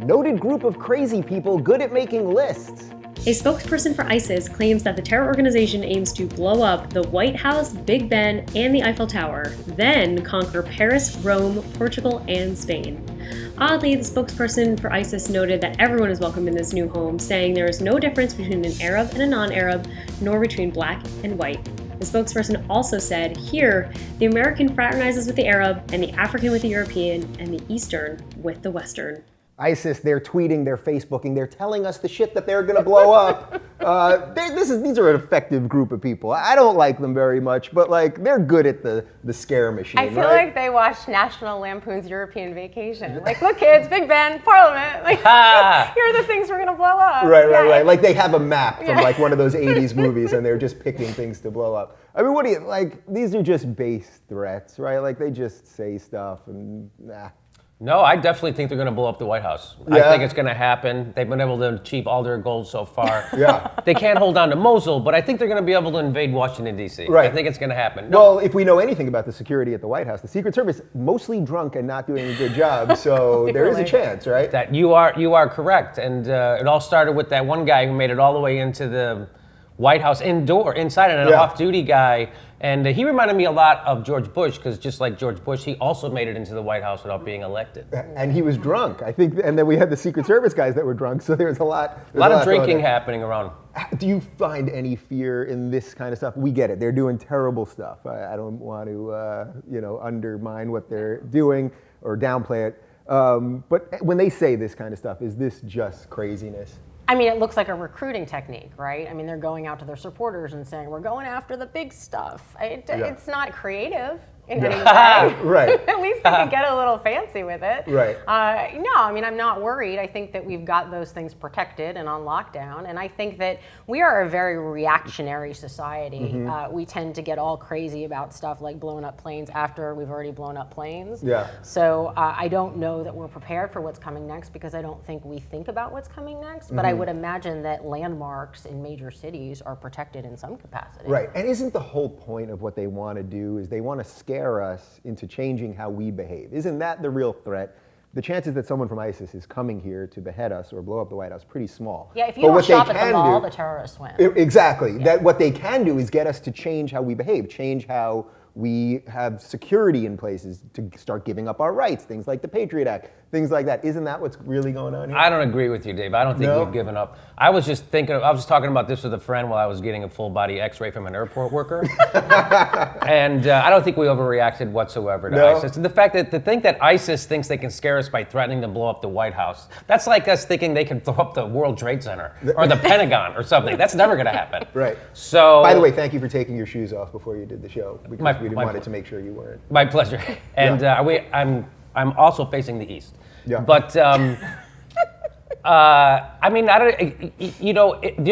noted group of crazy people good at making lists. A spokesperson for ISIS claims that the terror organization aims to blow up the White House, Big Ben, and the Eiffel Tower, then conquer Paris, Rome, Portugal, and Spain. Oddly, the spokesperson for ISIS noted that everyone is welcome in this new home, saying there is no difference between an Arab and a non-Arab, nor between black and white. The spokesperson also said, here, the American fraternizes with the Arab, and the African with the European, and the Eastern with the Western. ISIS, they're tweeting, they're Facebooking, they're telling us the shit that they're gonna blow up. These are an effective group of people. I don't like them very much, but like they're good at the scare machine. I feel like they watch National Lampoon's European Vacation. Like, look, kids, Big Ben, Parliament. Like, here are the things we're gonna blow up. Right. Like they have a map from like one of those 80s movies, and they're just picking things to blow up. I mean, what do you like? These are just base threats, right? Like they just say stuff and nah. No, I definitely think they're going to blow up the White House. Yeah. I think it's going to happen. They've been able to achieve all their goals so far. Yeah. They can't hold on to Mosul, but I think they're going to be able to invade Washington, D.C. Right. I think it's going to happen. Well, if we know anything about the security at the White House, the Secret Service mostly drunk and not doing a good job, so there is a chance, right? That you are correct, and it all started with that one guy who made it all the way into the White House inside, and an off-duty guy. And he reminded me a lot of George Bush, because just like George Bush, he also made it into the White House without being elected. And he was drunk, I think. And then we had the Secret Service guys that were drunk, so there was a lot. A lot of drinking happening around. Do you find any fear in this kind of stuff? We get it. They're doing terrible stuff. I don't want to, undermine what they're doing or downplay it. But when they say this kind of stuff, is this just craziness? I mean, it looks like a recruiting technique, right? I mean, they're going out to their supporters and saying, we're going after the big stuff. It's not creative in any way. Right. At least they can get a little fancy with it. Right. No, I mean, I'm not worried. I think that we've got those things protected and on lockdown. And I think that we are a very reactionary society. Mm-hmm. We tend to get all crazy about stuff like blowing up planes after we've already blown up planes. Yeah. So I don't know that we're prepared for what's coming next, because I don't think we think about what's coming next. But I would imagine that landmarks in major cities are protected in some capacity. Right. And isn't the whole point of what they want to do is they want to scare us into changing how we behave? Isn't that the real threat? The chances that someone from ISIS is coming here to behead us or blow up the White House pretty small. Yeah, if you don't shop at the mall, the terrorists win. Exactly. Yeah. That what they can do is get us to change how we behave, change how we have security in places, to start giving up our rights, things like the Patriot Act, things like that. Isn't that what's really going on here? I don't agree with you, Dave. I don't think we've given up. I was talking about this with a friend while I was getting a full body x-ray from an airport worker. And I don't think we overreacted whatsoever to ISIS. And the fact that to think that ISIS thinks they can scare us by threatening to blow up the White House, that's like us thinking they can throw up the World Trade Center or the Pentagon or something. That's never going to happen. Right. So, by the way, thank you for taking your shoes off before you did the show, because we wanted to make sure you weren't. My pleasure. And I'm also facing the east. Yeah. But I mean, the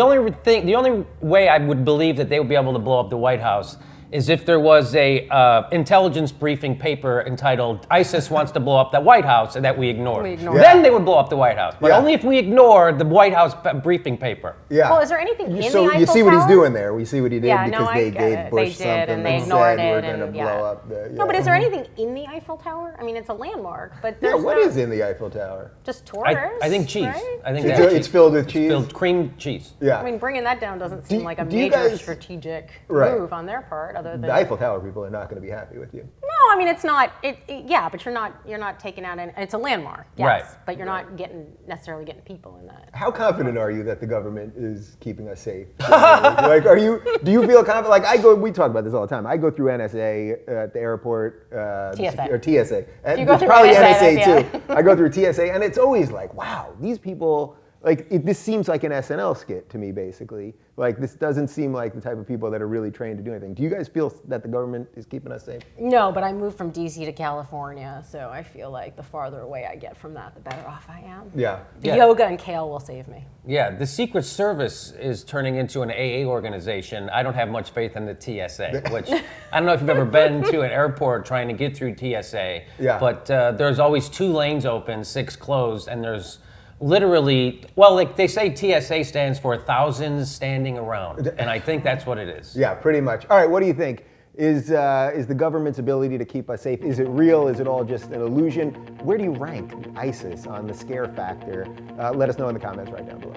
only way I would believe that they would be able to blow up the White House is if there was a intelligence briefing paper entitled "ISIS wants to blow up the White House" and that we ignored. Then they would blow up the White House, but only if we ignore the White House briefing paper. Yeah. Well, is there anything in the Eiffel Tower? You see what he's doing there. We see what he did because they gave Bush something and they and ignored said it we're going to blow up the. No, but is there anything in the Eiffel Tower? I mean, it's a landmark, but there's what is in the Eiffel Tower? Just tourists. I think cheese. Right? I think it's filled with cheese. Filled cream cheese. Yeah. I mean, bringing that down doesn't seem like a major strategic move on their part, other than the Eiffel Tower people are not going to be happy with you. No, I mean it's not. But you're not taking out it's a landmark, yes, right. But you're not necessarily getting people in that. How confident are you that the government is keeping us safe? Like, do you feel confident? Like we talk about this all the time. I go through NSA at the airport, TSA. or TSA. You go through probably NSA too. I go through TSA, and it's always like, wow, these people. Like, this seems like an SNL skit to me, basically. Like, this doesn't seem like the type of people that are really trained to do anything. Do you guys feel that the government is keeping us safe? No, but I moved from DC to California, so I feel like the farther away I get from that, the better off I am. Yeah. The yoga and kale will save me. Yeah, the Secret Service is turning into an AA organization. I don't have much faith in the TSA, which I don't know if you've ever been to an airport trying to get through TSA, but there's always 2 lanes open, 6 closed, and there's literally, well, like they say TSA stands for thousands standing around, and I think that's what it is. Yeah, pretty much. All right, what do you think? Is the government's ability to keep us safe, is it real? Is it all just an illusion? Where do you rank ISIS on the scare factor? Let us know in the comments right down below.